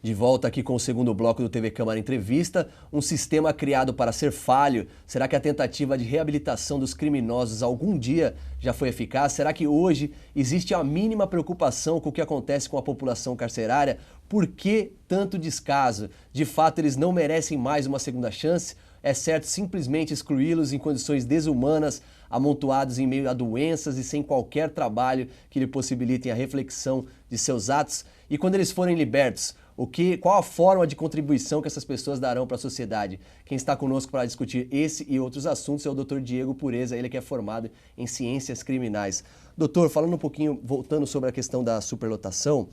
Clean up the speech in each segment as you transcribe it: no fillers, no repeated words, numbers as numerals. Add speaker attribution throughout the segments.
Speaker 1: De volta aqui com o segundo bloco do TV Câmara Entrevista, um sistema criado para ser falho. Será que a tentativa de reabilitação dos criminosos algum dia já foi eficaz? Será que hoje existe a mínima preocupação com o que acontece com a população carcerária? Por que tanto descaso? De fato, eles não merecem mais uma segunda chance? É certo simplesmente excluí-los em condições desumanas, amontoados em meio a doenças e sem qualquer trabalho que lhe possibilitem a reflexão de seus atos? E quando eles forem libertos, qual a forma de contribuição que essas pessoas darão para a sociedade? Quem está conosco para discutir esse e outros assuntos é o Dr. Diego Pureza, ele que é formado em Ciências Criminais. Doutor, falando um pouquinho, voltando sobre a questão da superlotação,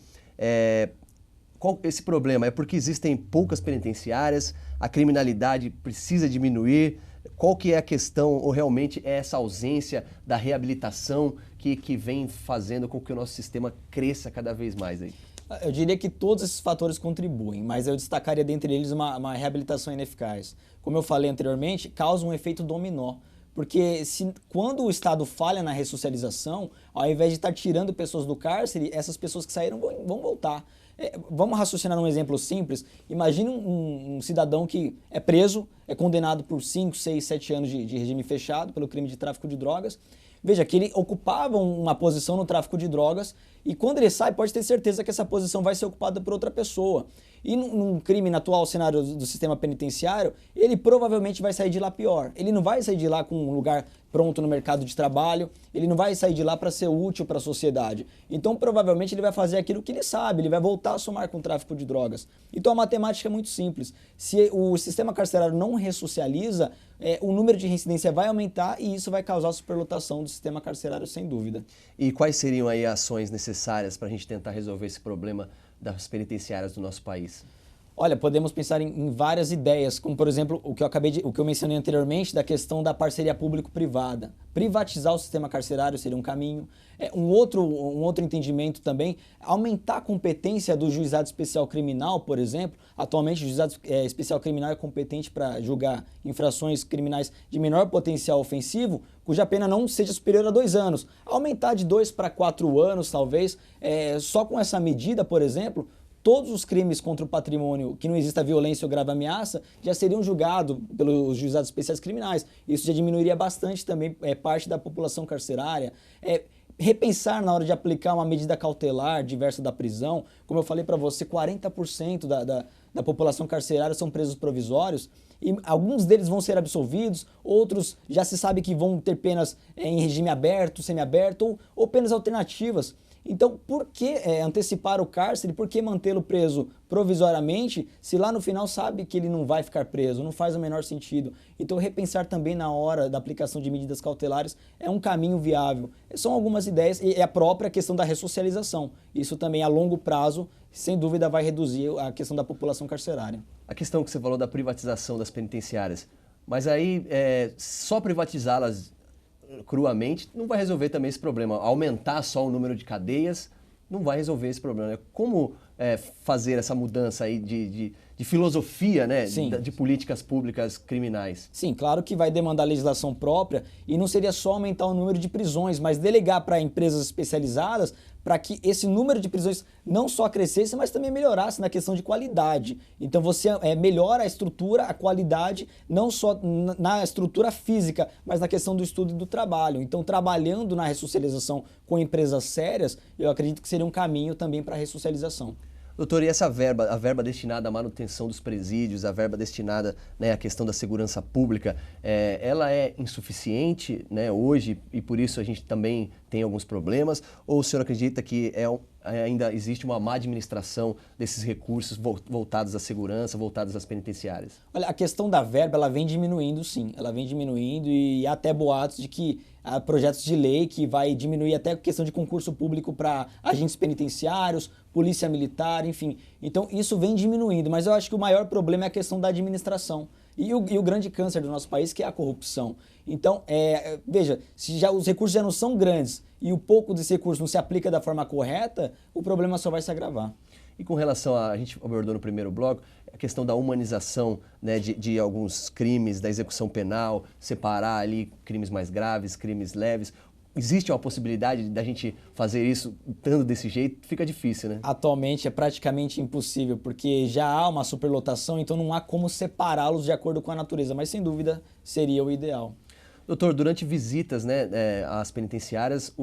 Speaker 1: qual esse problema? É porque existem poucas penitenciárias, a criminalidade precisa diminuir? Qual que é a questão, ou realmente é essa ausência da reabilitação que vem fazendo com que o nosso sistema cresça cada vez mais aí?
Speaker 2: Eu diria que todos esses fatores contribuem, mas eu destacaria dentre eles uma reabilitação ineficaz. Como eu falei anteriormente, causa um efeito dominó. Porque quando o Estado falha na ressocialização, ao invés de estar tirando pessoas do cárcere, essas pessoas que saíram vão voltar. Vamos raciocinar um exemplo simples. Imagine um cidadão que é preso, é condenado por 5, 6, 7 anos de regime fechado pelo crime de tráfico de drogas. Veja que ele ocupava uma posição no tráfico de drogas e quando ele sai pode ter certeza que essa posição vai ser ocupada por outra pessoa. E num crime, no atual cenário do sistema penitenciário, ele provavelmente vai sair de lá pior. Ele não vai sair de lá com um lugar pronto no mercado de trabalho, ele não vai sair de lá para ser útil para a sociedade. Então, provavelmente, ele vai fazer aquilo que ele sabe, ele vai voltar a somar com o tráfico de drogas. Então, a matemática é muito simples. Se o sistema carcerário não ressocializa, o número de reincidência vai aumentar e isso vai causar superlotação do sistema carcerário, sem dúvida.
Speaker 1: E quais seriam aí ações necessárias para a gente tentar resolver esse problema das penitenciárias do nosso país?
Speaker 2: Olha, podemos pensar em várias ideias, como por exemplo o que eu mencionei anteriormente da questão da parceria público-privada. Privatizar o sistema carcerário seria um caminho. Um outro entendimento também, aumentar a competência do juizado especial criminal, por exemplo. Atualmente o juizado especial criminal é competente para julgar infrações criminais de menor potencial ofensivo, cuja pena não seja superior a 2 anos. Aumentar de 2 para 4 anos, talvez. Só com essa medida, por exemplo, todos os crimes contra o patrimônio que não exista violência ou grave ameaça já seriam julgados pelos juizados especiais criminais. Isso já diminuiria bastante também parte da população carcerária. Repensar na hora de aplicar uma medida cautelar diversa da prisão. Como eu falei para você, 40% da população carcerária são presos provisórios e alguns deles vão ser absolvidos, outros já se sabe que vão ter penas em regime aberto, semiaberto ou penas alternativas. Então, por que antecipar o cárcere? Por que mantê-lo preso provisoriamente se lá no final sabe que ele não vai ficar preso? Não faz o menor sentido. Então, repensar também na hora da aplicação de medidas cautelares é um caminho viável. São algumas ideias e a própria questão da ressocialização. Isso também a longo prazo, sem dúvida, vai reduzir a questão da população carcerária.
Speaker 1: A questão que você falou da privatização das penitenciárias, mas aí só privatizá-las cruamente não vai resolver também esse problema. Aumentar só o número de cadeias não vai resolver esse problema. Como fazer essa mudança aí de filosofia, né? De políticas públicas criminais?
Speaker 2: Sim, claro que vai demandar legislação própria e não seria só aumentar o número de prisões, mas delegar para empresas especializadas para que esse número de prisões não só crescesse, mas também melhorasse na questão de qualidade. Então você melhora a estrutura, a qualidade, não só na estrutura física, mas na questão do estudo e do trabalho. Então trabalhando na ressocialização com empresas sérias, eu acredito que seria um caminho também para a ressocialização.
Speaker 1: Doutor, e essa verba, a verba destinada à manutenção dos presídios, a verba destinada, né, à questão da segurança pública, ela é insuficiente, né, hoje e por isso a gente também tem alguns problemas? Ou o senhor acredita que ainda existe uma má administração desses recursos voltados à segurança, voltados às penitenciárias?
Speaker 2: Olha, a questão da verba, ela vem diminuindo sim, ela vem diminuindo e há até boatos de que há projetos de lei que vai diminuir até a questão de concurso público para agentes penitenciários, polícia militar, enfim. Então isso vem diminuindo, mas eu acho que o maior problema é a questão da administração. E o grande câncer do nosso país, que é a corrupção. Então, veja, se já os recursos já não são grandes e o pouco desse recurso não se aplica da forma correta, o problema só vai se agravar.
Speaker 1: E com relação a gente abordou no primeiro bloco, a questão da humanização, né, de alguns crimes, da execução penal, separar ali crimes mais graves, crimes leves. Existe uma possibilidade da gente fazer isso estando desse jeito? Fica difícil, né?
Speaker 2: Atualmente é praticamente impossível, porque já há uma superlotação, então não há como separá-los de acordo com a natureza, mas sem dúvida seria o ideal.
Speaker 1: Doutor, durante visitas, né, às penitenciárias,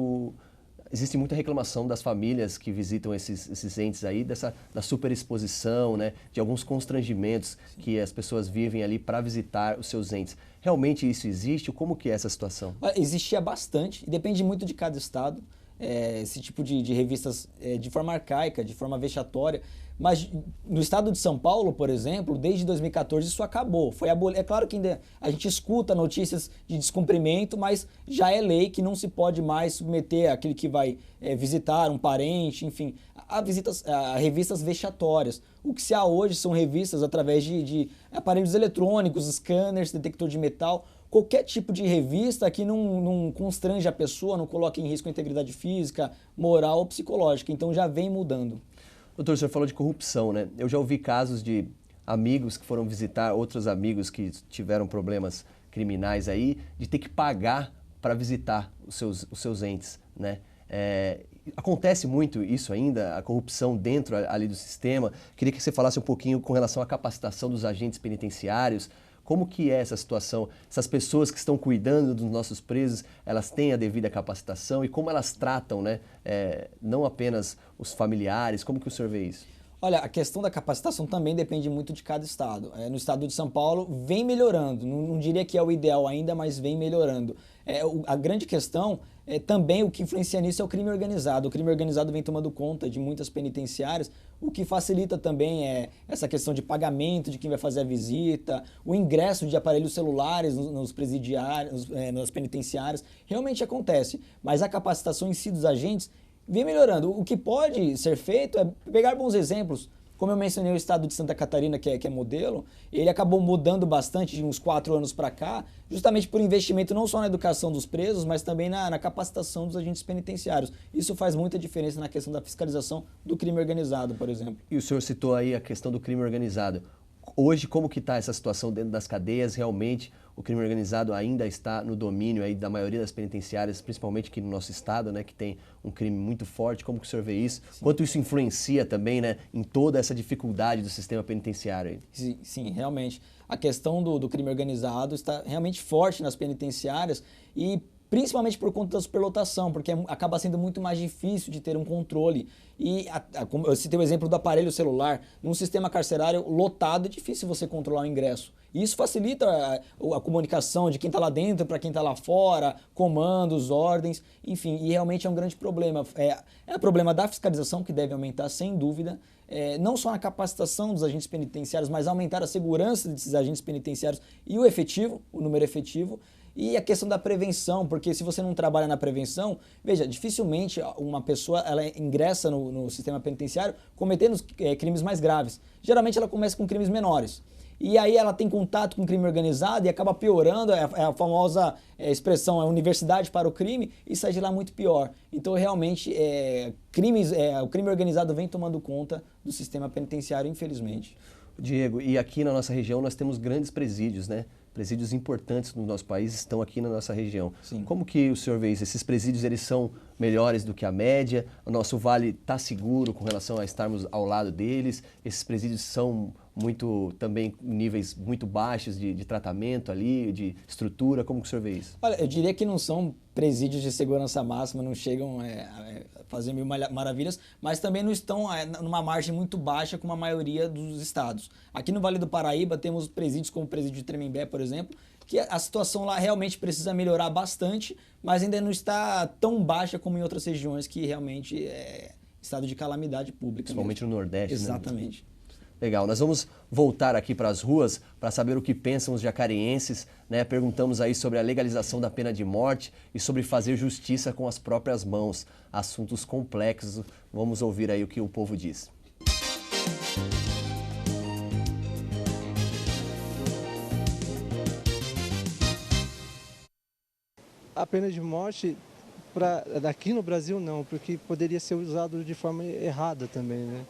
Speaker 1: existe muita reclamação das famílias que visitam esses entes aí, da superexposição, né, de alguns constrangimentos que as pessoas vivem ali para visitar os seus entes. Realmente isso existe? Como que é essa situação?
Speaker 2: Existia bastante, e depende muito de cada estado, esse tipo de revistas de forma arcaica, de forma vexatória. Mas no estado de São Paulo, por exemplo, desde 2014 isso acabou. Foi abolido. É claro que ainda a gente escuta notícias de descumprimento, mas já é lei que não se pode mais submeter aquele que vai visitar um parente, enfim, a revistas vexatórias. O que se há hoje são revistas através de aparelhos eletrônicos, scanners, detector de metal. Qualquer tipo de revista que não constrange a pessoa, não coloque em risco a integridade física, moral ou psicológica. Então já vem mudando.
Speaker 1: Doutor, o senhor falou de corrupção, né? Eu já ouvi casos de amigos que foram visitar outros amigos que tiveram problemas criminais aí, de ter que pagar para visitar os seus entes, né? Acontece muito isso ainda, a corrupção dentro ali do sistema. Queria que você falasse um pouquinho com relação à capacitação dos agentes penitenciários. Como que é essa situação? Essas pessoas que estão cuidando dos nossos presos, elas têm a devida capacitação e como elas tratam, né? Não apenas os familiares, como que o senhor vê isso?
Speaker 2: Olha, a questão da capacitação também depende muito de cada estado. No estado de São Paulo vem melhorando, não diria que é o ideal ainda, mas vem melhorando. A grande questão também o que influencia nisso é o crime organizado. O crime organizado vem tomando conta de muitas penitenciárias, o que facilita também essa questão de pagamento de quem vai fazer a visita, o ingresso de aparelhos celulares nos presidiários, nas penitenciárias. Realmente acontece, mas a capacitação em si dos agentes vem melhorando. O que pode ser feito é pegar bons exemplos. Como eu mencionei o estado de Santa Catarina, que é modelo, ele acabou mudando bastante de uns 4 anos para cá, justamente por investimento não só na educação dos presos, mas também na capacitação dos agentes penitenciários. Isso faz muita diferença na questão da fiscalização do crime organizado, por exemplo.
Speaker 1: E o senhor citou aí a questão do crime organizado. Hoje, como que está essa situação dentro das cadeias? Realmente, o crime organizado ainda está no domínio aí da maioria das penitenciárias, principalmente aqui no nosso estado, né, que tem um crime muito forte. Como que o senhor vê isso? Sim. Quanto isso influencia também, né, em toda essa dificuldade do sistema penitenciário aí?
Speaker 2: Sim, realmente. A questão do crime organizado está realmente forte nas penitenciárias e principalmente por conta da superlotação, porque acaba sendo muito mais difícil de ter um controle. E como eu citei o exemplo do aparelho celular, num sistema carcerário lotado é difícil você controlar o ingresso. E isso facilita a comunicação de quem está lá dentro para quem está lá fora, comandos, ordens, enfim, e realmente é um grande problema. É o problema da fiscalização, que deve aumentar sem dúvida, não só na capacitação dos agentes penitenciários, mas aumentar a segurança desses agentes penitenciários e o número efetivo. E a questão da prevenção, porque se você não trabalha na prevenção, veja, dificilmente uma pessoa ela ingressa no sistema penitenciário cometendo crimes mais graves. Geralmente ela começa com crimes menores. E aí ela tem contato com o crime organizado e acaba piorando, a famosa expressão, universidade para o crime, e sai de lá muito pior. Então realmente o crime organizado vem tomando conta do sistema penitenciário, infelizmente.
Speaker 1: Diego, e aqui na nossa região nós temos grandes presídios, né? Presídios importantes no nosso país estão aqui na nossa região.
Speaker 2: Sim.
Speaker 1: Como que o senhor vê isso? Esses presídios eles são melhores do que a média? O nosso vale está seguro com relação a estarmos ao lado deles? Esses presídios são também níveis muito baixos de tratamento ali, de estrutura? Como que o senhor vê isso?
Speaker 2: Olha, eu diria que não são presídios de segurança máxima, não chegam a fazer mil maravilhas, mas também não estão numa margem muito baixa como a maioria dos estados. Aqui no Vale do Paraíba temos presídios como o presídio de Tremembé, por exemplo, que a situação lá realmente precisa melhorar bastante, mas ainda não está tão baixa como em outras regiões que realmente é estado de calamidade pública.
Speaker 1: Principalmente no Nordeste.
Speaker 2: Exatamente.
Speaker 1: Né? Legal, nós vamos voltar aqui para as ruas para saber o que pensam os jacarienses, né? Perguntamos aí sobre a legalização da pena de morte e sobre fazer justiça com as próprias mãos. Assuntos complexos, vamos ouvir aí o que o povo diz.
Speaker 3: A pena de morte, daqui no Brasil não, porque poderia ser usado de forma errada também, né?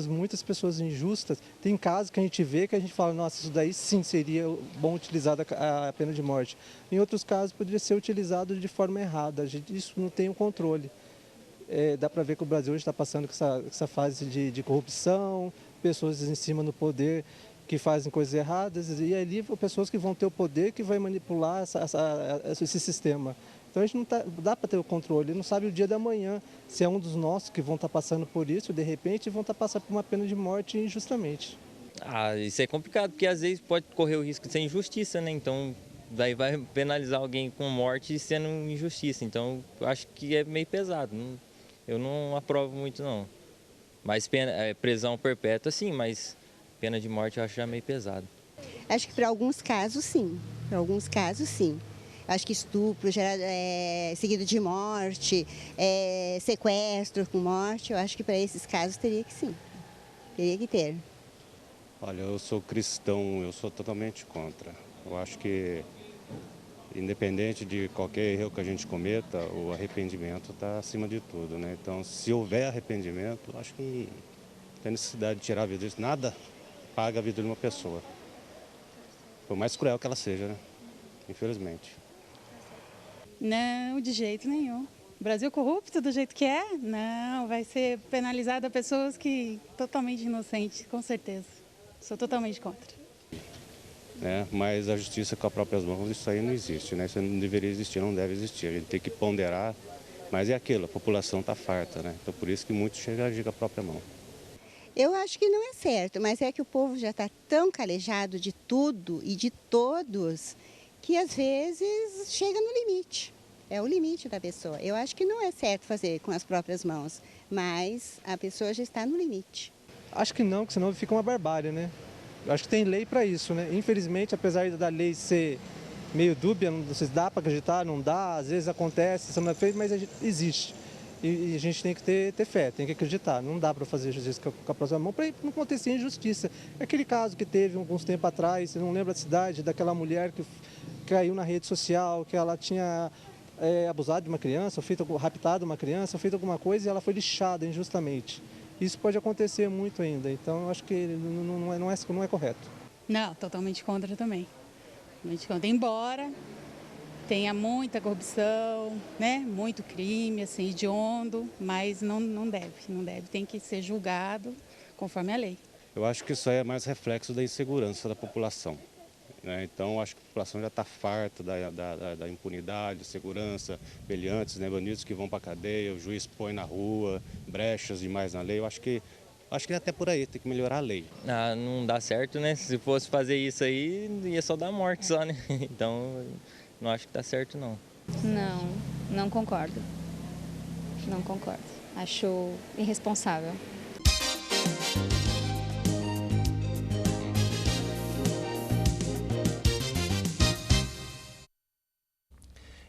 Speaker 3: muitas pessoas injustas. Tem casos que a gente vê que a gente fala, nossa, isso daí sim seria bom utilizar a pena de morte. Em outros casos poderia ser utilizado de forma errada, isso não tem o controle. Dá para ver que o Brasil hoje está passando com essa fase de corrupção, pessoas em cima do poder que fazem coisas erradas, e ali pessoas que vão ter o poder que vai manipular esse sistema. Então a gente não dá para ter o controle, não sabe o dia da manhã, se é um dos nossos que vão estar passando por isso, de repente vão estar passando por uma pena de morte injustamente.
Speaker 4: Isso é complicado, porque às vezes pode correr o risco de ser injustiça, né? Então daí vai penalizar alguém com morte sendo injustiça. Então eu acho que é meio pesado. Eu não aprovo muito não. Mas prisão perpétua sim, mas pena de morte eu acho já meio pesado.
Speaker 5: Acho que para alguns casos sim, para alguns casos sim. Acho que estupro seguido de morte, sequestro com morte, eu acho que para esses casos teria que sim, teria que ter.
Speaker 6: Olha, eu sou cristão, eu sou totalmente contra. Eu acho que, independente de qualquer erro que a gente cometa, o arrependimento está acima de tudo, né? Então, se houver arrependimento, eu acho que não tem necessidade de tirar a vida disso. Nada paga a vida de uma pessoa, por mais cruel que ela seja, né? Infelizmente.
Speaker 7: Não, de jeito nenhum. O Brasil corrupto do jeito que é? Não, vai ser penalizada pessoas que totalmente inocentes, com certeza. Sou totalmente contra.
Speaker 6: Mas a justiça com as próprias mãos, isso aí não existe, né? Isso não deveria existir, não deve existir. A gente tem que ponderar, mas é aquilo, a população está farta, né? Então por isso que muitos chegam a agir com a própria mão.
Speaker 5: Eu acho que não é certo, mas é que o povo já está tão calejado de tudo e de todos que às vezes chega no limite. É o limite da pessoa. Eu acho que não é certo fazer com as próprias mãos, mas a pessoa já está no limite.
Speaker 3: Acho que não, porque senão fica uma barbárie, né? Eu acho que tem lei para isso, né? Infelizmente, apesar da lei ser meio dúbia, não sei se dá para acreditar, não dá, às vezes acontece, isso não é feito, mas existe. E a gente tem que ter fé, tem que acreditar. Não dá para fazer justiça com a próxima mão para não acontecer injustiça. É aquele caso que teve alguns tempos atrás, você não lembra da cidade, daquela mulher que caiu na rede social, que ela tinha abusado de uma criança, raptado uma criança, feito alguma coisa e ela foi lixada injustamente. Isso pode acontecer muito ainda, então eu acho que não é correto.
Speaker 7: Não, totalmente contra também. Totalmente contra. Embora tenha muita corrupção, né? Muito crime, assim, hediondo, mas não deve, tem que ser julgado conforme a lei.
Speaker 6: Eu acho que isso aí é mais reflexo da insegurança da população, né? Então, eu acho que a população já está farta da impunidade, segurança, meliantes, né? Bandidos que vão para a cadeia, o juiz põe na rua, brechas demais na lei. Eu acho que é até por aí, tem que melhorar a lei.
Speaker 4: Não dá certo, né? Se fosse fazer isso aí, ia só dar morte só, né? Então, não acho que dá certo, não.
Speaker 8: Não concordo. Não concordo. Acho irresponsável.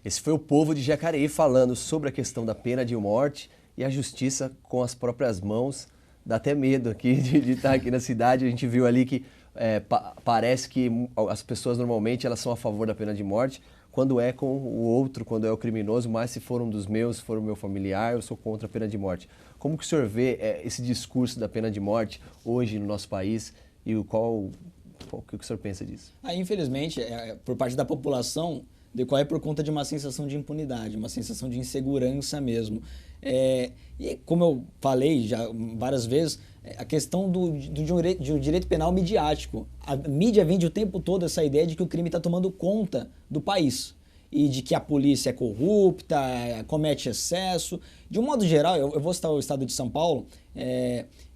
Speaker 1: Esse foi o povo de Jacareí falando sobre a questão da pena de morte e a justiça com as próprias mãos. Dá até medo aqui de estar aqui na cidade. A gente viu ali que parece que as pessoas normalmente elas são a favor da pena de morte quando é com o outro, quando é o criminoso, mas se for um dos meus, se for o meu familiar, eu sou contra a pena de morte. Como que o senhor vê esse discurso da pena de morte hoje no nosso país e o que o senhor pensa disso?
Speaker 2: Infelizmente, por parte da população, decorre por conta de uma sensação de impunidade, uma sensação de insegurança mesmo. E como eu falei já várias vezes, a questão do direito penal midiático. A mídia vende o tempo todo essa ideia de que o crime está tomando conta do país e de que a polícia é corrupta, comete excesso. De um modo geral, eu vou citar o estado de São Paulo,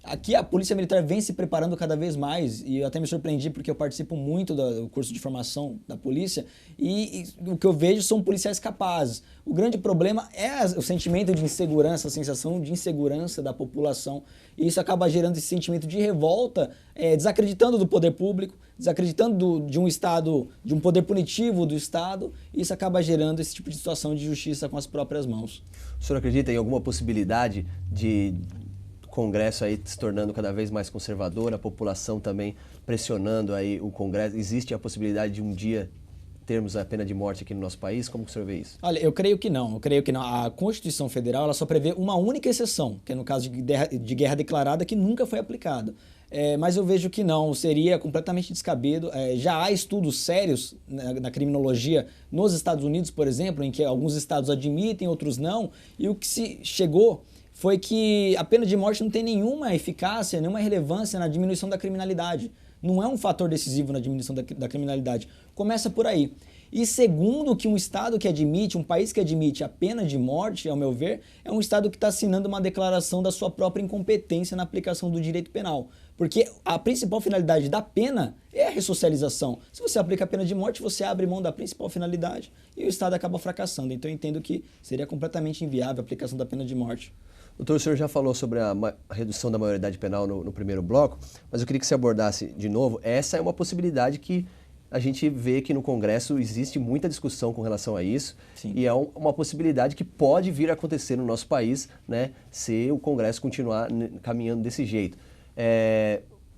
Speaker 2: aqui a Polícia Militar vem se preparando cada vez mais e eu até me surpreendi porque eu participo muito do curso de formação da polícia e o que eu vejo são policiais capazes. O grande problema é o sentimento de insegurança, a sensação de insegurança da população e isso acaba gerando esse sentimento de revolta, desacreditando do poder público, desacreditando de um Estado, de um poder punitivo do Estado e isso acaba gerando esse tipo de situação de justiça com as próprias mãos.
Speaker 1: O senhor acredita em alguma possibilidade de Congresso aí se tornando cada vez mais conservador, a população também pressionando aí o Congresso? Existe a possibilidade de um dia termos a pena de morte aqui no nosso país? Como que o senhor vê isso?
Speaker 2: Olha, eu creio que não. A Constituição Federal ela só prevê uma única exceção, que é no caso de guerra declarada, que nunca foi aplicada. Mas eu vejo que não, seria completamente descabido. Já há estudos sérios na criminologia nos Estados Unidos, por exemplo, em que alguns estados admitem, outros não, e o que se chegou foi que a pena de morte não tem nenhuma eficácia, nenhuma relevância na diminuição da criminalidade. Não é um fator decisivo na diminuição da criminalidade. Começa por aí. E segundo, que um estado que admite, um país que admite a pena de morte, ao meu ver, é um estado que está assinando uma declaração da sua própria incompetência na aplicação do direito penal. Porque a principal finalidade da pena é a ressocialização. Se você aplica a pena de morte, você abre mão da principal finalidade e o estado acaba fracassando. Então eu entendo que seria completamente inviável a aplicação da pena de morte.
Speaker 1: Doutor, o senhor já falou sobre a redução da maioridade penal no primeiro bloco, mas eu queria que você abordasse de novo. Essa é uma possibilidade que a gente vê que no Congresso existe muita discussão com relação a isso. Sim. E é uma possibilidade que pode vir a acontecer no nosso país, né, se o Congresso continuar caminhando desse jeito.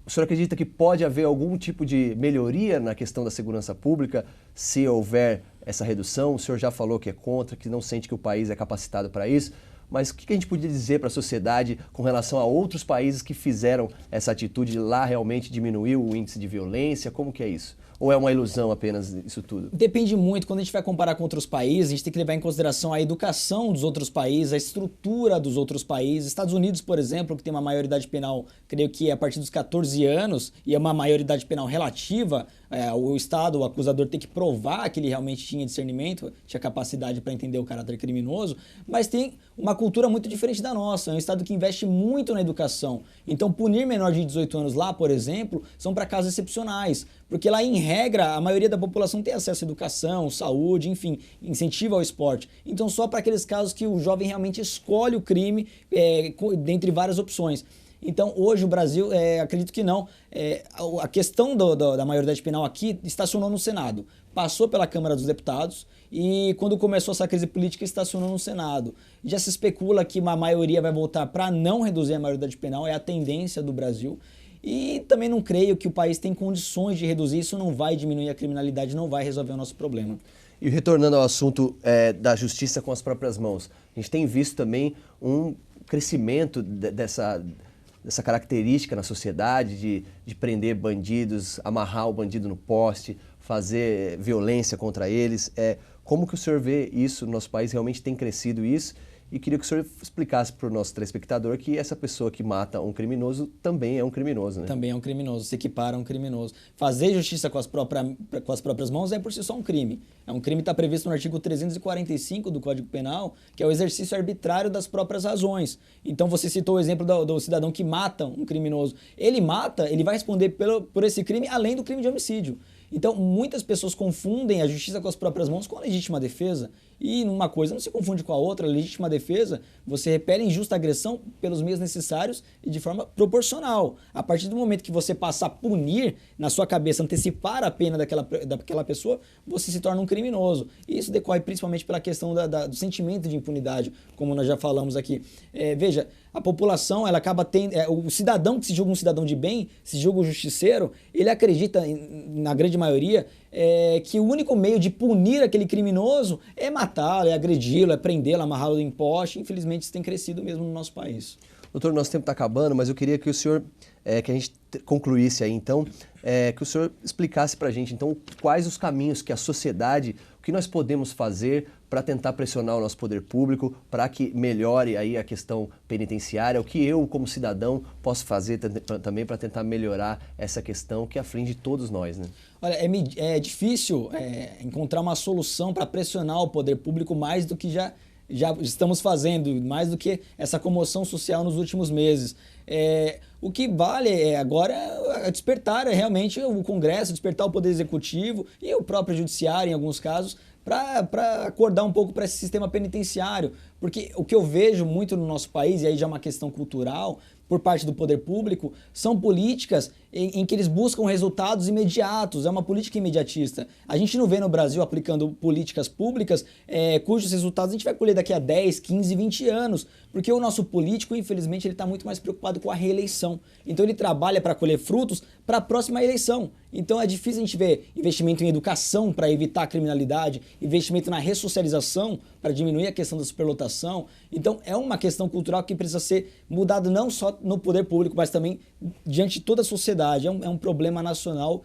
Speaker 1: O senhor acredita que pode haver algum tipo de melhoria na questão da segurança pública se houver essa redução? O senhor já falou que é contra, que não sente que o país é capacitado para isso. Mas o que a gente podia dizer para a sociedade com relação a outros países que fizeram essa atitude, lá realmente diminuiu o índice de violência? Como que é isso? Ou é uma ilusão apenas isso tudo?
Speaker 2: Depende muito. Quando a gente vai comparar com outros países, a gente tem que levar em consideração a educação dos outros países, a estrutura dos outros países. Estados Unidos, por exemplo, que tem uma maioridade penal, creio que é a partir dos 14 anos, e é uma maioridade penal relativa, o Estado, o acusador, tem que provar que ele realmente tinha discernimento, tinha capacidade para entender o caráter criminoso, mas tem uma cultura muito diferente da nossa. É um Estado que investe muito na educação. Então, punir menor de 18 anos lá, por exemplo, são para casos excepcionais, porque lá, em regra, a maioria da população tem acesso à educação, saúde, enfim, incentiva ao esporte. Então, só para aqueles casos que o jovem realmente escolhe o crime, dentre várias opções. Então, hoje o Brasil, acredito que não. A questão da maioridade penal aqui estacionou no Senado. Passou pela Câmara dos Deputados e, quando começou essa crise política, estacionou no Senado. Já se especula que uma maioria vai voltar para não reduzir a maioridade penal, é a tendência do Brasil. E também não creio que o país tem condições de reduzir, isso não vai diminuir a criminalidade, não vai resolver o nosso problema.
Speaker 1: E retornando ao assunto da justiça com as próprias mãos, a gente tem visto também um crescimento dessa característica na sociedade de prender bandidos, amarrar o bandido no poste, fazer violência contra eles. Como que o senhor vê isso no nosso país? Realmente tem crescido isso? E queria que o senhor explicasse para o nosso telespectador que essa pessoa que mata um criminoso também é um criminoso, né?
Speaker 2: Também é um criminoso, se equipara a um criminoso. Fazer justiça com as próprias mãos é por si só um crime. É um crime que está previsto no artigo 345 do Código Penal, que é o exercício arbitrário das próprias razões. Então você citou o exemplo do cidadão que mata um criminoso. Ele mata, ele vai responder por esse crime além do crime de homicídio. Então, muitas pessoas confundem a justiça com as próprias mãos com a legítima defesa. E uma coisa não se confunde com a outra. A legítima defesa, você repele injusta agressão pelos meios necessários e de forma proporcional. A partir do momento que você passa a punir, na sua cabeça, antecipar a pena daquela pessoa, você se torna um criminoso. E isso decorre principalmente pela questão do sentimento de impunidade, como nós já falamos aqui. Veja, a população, ela acaba tendo... o cidadão que se julga um cidadão de bem, se julga um justiceiro, ele acredita, na grande maioria, que o único meio de punir aquele criminoso é matá-lo, é agredi-lo, é prendê-lo, amarrá-lo em poste. Infelizmente, isso tem crescido mesmo no nosso país.
Speaker 1: Doutor, nosso tempo está acabando, mas eu queria que o senhor, que a gente concluísse aí, então, que o senhor explicasse para a gente, então, quais os caminhos que a sociedade, o que nós podemos fazer para tentar pressionar o nosso poder público, para que melhore aí a questão penitenciária, o que eu, como cidadão, posso fazer também para tentar melhorar essa questão que aflige todos nós, né?
Speaker 2: Olha, é difícil encontrar uma solução para pressionar o poder público mais do que já estamos fazendo, mais do que essa comoção social nos últimos meses. O que vale agora é despertar realmente o Congresso, despertar o Poder Executivo e o próprio Judiciário, em alguns casos, para acordar um pouco para esse sistema penitenciário. Porque o que eu vejo muito no nosso país, e aí já é uma questão cultural, por parte do poder público, são políticas em que eles buscam resultados imediatos, é uma política imediatista. A gente não vê no Brasil aplicando políticas públicas cujos resultados a gente vai colher daqui a 10, 15, 20 anos, porque o nosso político, infelizmente, ele está muito mais preocupado com a reeleição. Então ele trabalha para colher frutos para a próxima eleição. Então é difícil a gente ver investimento em educação para evitar a criminalidade, investimento na ressocialização para diminuir a questão da superlotação. Então é uma questão cultural que precisa ser mudada não só no poder público, mas também diante de toda a sociedade. É um problema nacional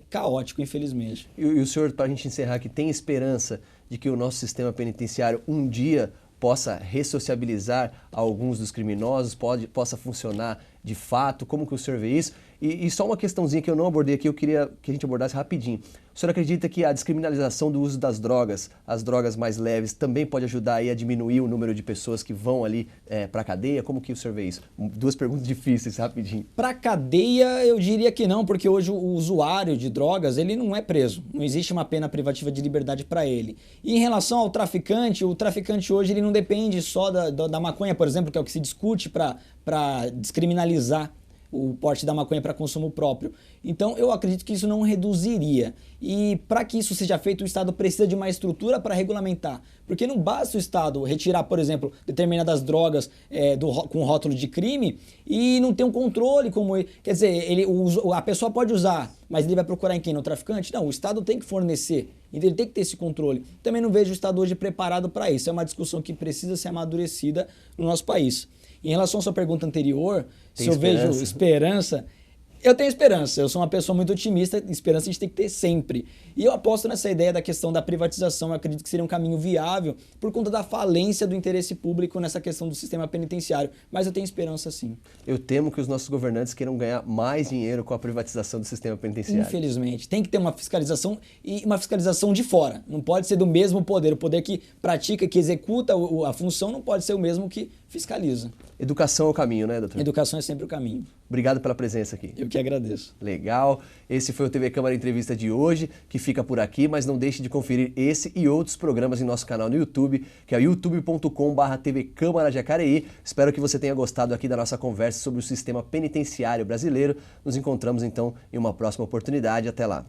Speaker 2: caótico, infelizmente.
Speaker 1: E o senhor, para a gente encerrar aqui, tem esperança de que o nosso sistema penitenciário um dia possa ressociabilizar alguns dos criminosos, possa funcionar de fato? Como que o senhor vê isso? E só uma questãozinha que eu não abordei aqui, eu queria que a gente abordasse rapidinho. O senhor acredita que a descriminalização do uso das drogas, as drogas mais leves, também pode ajudar aí a diminuir o número de pessoas que vão ali para a cadeia? Como que o senhor vê isso? Duas perguntas difíceis, rapidinho.
Speaker 2: Para a cadeia, eu diria que não, porque hoje o usuário de drogas, ele não é preso. Não existe uma pena privativa de liberdade para ele. E em relação ao traficante, o traficante hoje ele não depende só da maconha, por exemplo, que é o que se discute para descriminalizar o porte da maconha para consumo próprio. Então, eu acredito que isso não reduziria. E para que isso seja feito, o Estado precisa de uma estrutura para regulamentar. Porque não basta o Estado retirar, por exemplo, determinadas drogas com rótulo de crime e não ter um controle como ele. Quer dizer, a pessoa pode usar, mas ele vai procurar em quem? No traficante? Não, o Estado tem que fornecer. Então ele tem que ter esse controle. Também não vejo o Estado hoje preparado para isso. É uma discussão que precisa ser amadurecida no nosso país. Em relação à sua pergunta anterior, se eu vejo esperança, eu tenho esperança. Eu sou uma pessoa muito otimista, esperança a gente tem que ter sempre. E eu aposto nessa ideia da questão da privatização. Eu acredito que seria um caminho viável por conta da falência do interesse público nessa questão do sistema penitenciário. Mas eu tenho esperança sim.
Speaker 1: Eu temo que os nossos governantes queiram ganhar mais dinheiro com a privatização do sistema penitenciário.
Speaker 2: Infelizmente. Tem que ter uma fiscalização e uma fiscalização de fora. Não pode ser do mesmo poder. O poder que pratica, que executa a função não pode ser o mesmo que fiscaliza.
Speaker 1: Educação é o caminho, né, doutor?
Speaker 2: Educação é sempre o caminho.
Speaker 1: Obrigado pela presença aqui.
Speaker 2: Eu que agradeço.
Speaker 1: Legal. Esse foi o TV Câmara Entrevista de hoje, que fica por aqui, mas não deixe de conferir esse e outros programas em nosso canal no YouTube, que é youtube.com/TV Câmara Jacareí. Espero que você tenha gostado aqui da nossa conversa sobre o sistema penitenciário brasileiro. Nos encontramos então em uma próxima oportunidade. Até lá.